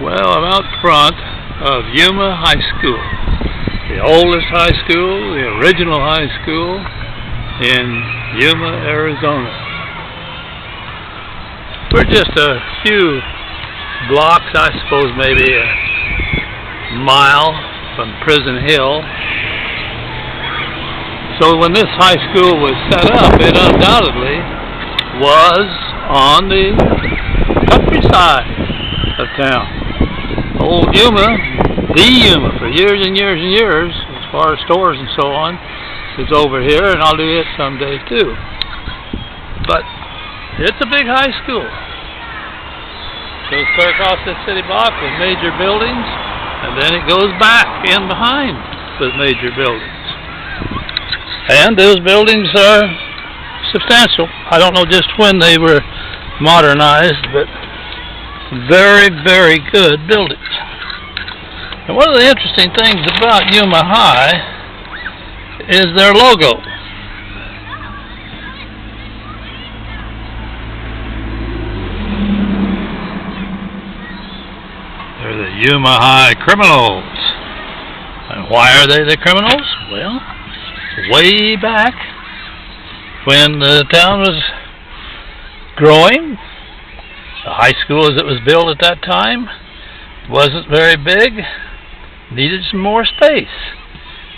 Well, I'm out front of Yuma High School, the oldest high school, the original high school in Yuma, Arizona. We're just a few blocks, I suppose maybe a mile from Prison Hill. So when this high school was set up, it undoubtedly was on the countryside of town. Old Yuma, the Yuma, for years and years and years, as far as stores and so on, is over here, and I'll do it someday too. But it's a big high school. Goes clear across this city block with major buildings, and then it goes back in behind with major buildings. And those buildings are substantial. I don't know just when they were modernized, but very, very good buildings. And one of the interesting things about Yuma High is their logo. They're the Yuma High Criminals. And why are they the criminals? Well, way back when the town was growing, the high school as it was built at that time wasn't very big, needed some more space.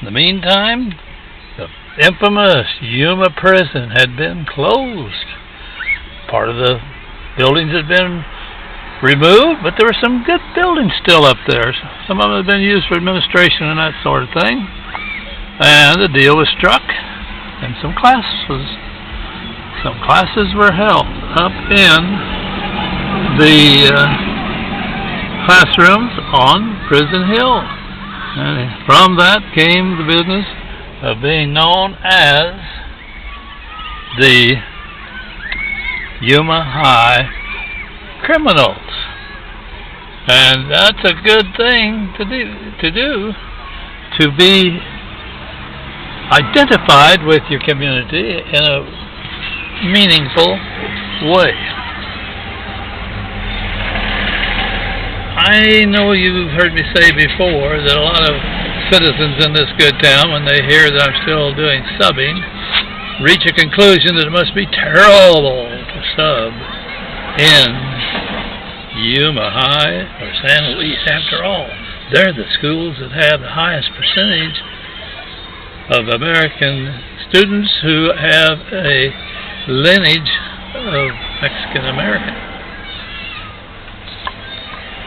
In the meantime, the infamous Yuma prison had been closed. Part of the buildings had been removed, but there were some good buildings still up there. Some of them had been used for administration and that sort of thing. And the deal was struck, and some classes were held up in the classrooms on Prison Hill. And from that came the business of being known as the Yuma High Criminals. And that's a good thing to do, to be identified with your community in a meaningful way. I know you've heard me say before that a lot of citizens in this good town, when they hear that I'm still doing subbing, reach a conclusion that it must be terrible to sub in Yuma High or San Luis. After all, they're the schools that have the highest percentage of American students who have a lineage of Mexican American.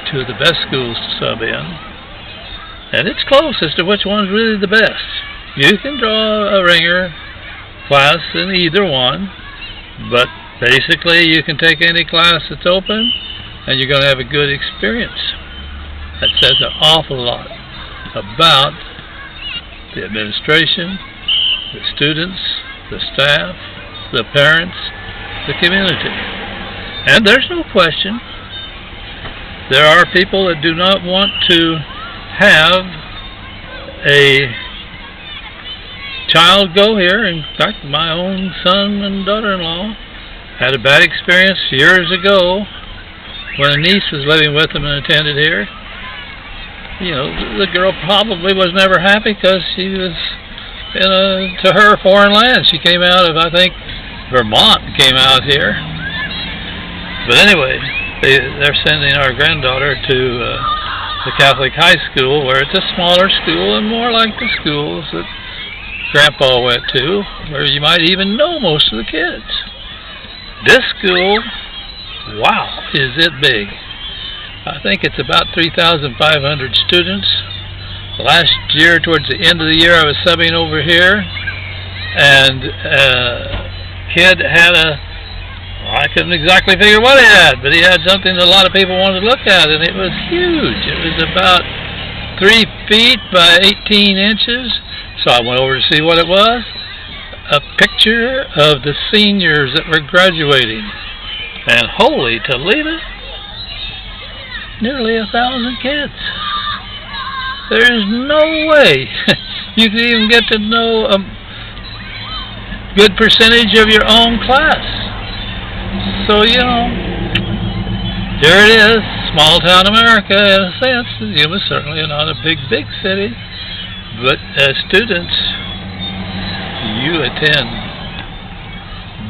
Two of the best schools to sub in, and it's close as to which one's really the best. You can draw a ringer class in either one, but basically you can take any class that's open and you're going to have a good experience. That says an awful lot about the administration, the students, the staff, the parents, the community. And there's no question, there are people that do not want to have a child go here. In fact, my own son and daughter-in-law had a bad experience years ago when a niece was living with them and attended here. You know, the girl probably was never happy because she was in a, to her, foreign land. She came out of, I think, Vermont and came out here. But anyway, they're sending our granddaughter to the Catholic high school, where it's a smaller school and more like the schools that Grandpa went to, where you might even know most of the kids. This school, wow, is it big. I think it's about 3,500 students. Last year, towards the end of the year, I was subbing over here, and a kid had I couldn't exactly figure what he had, but he had something that a lot of people wanted to look at, and it was huge. It was about 3 feet by 18 inches, so I went over to see what it was. A picture of the seniors that were graduating. And holy Toledo, nearly 1,000 kids. There's no way you can even get to know a good percentage of your own class. So, you know, there it is, small town America in a sense. Yuma certainly not a big city, but as students, you attend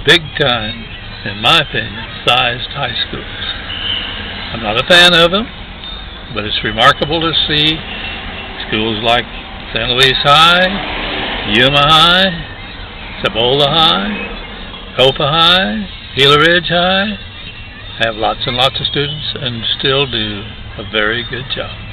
big time, in my opinion, sized high schools. I'm not a fan of them, but it's remarkable to see schools like St. Louis High, Yuma High, Cibola High, Copa High, Gila Ridge High have lots and lots of students and still do a very good job.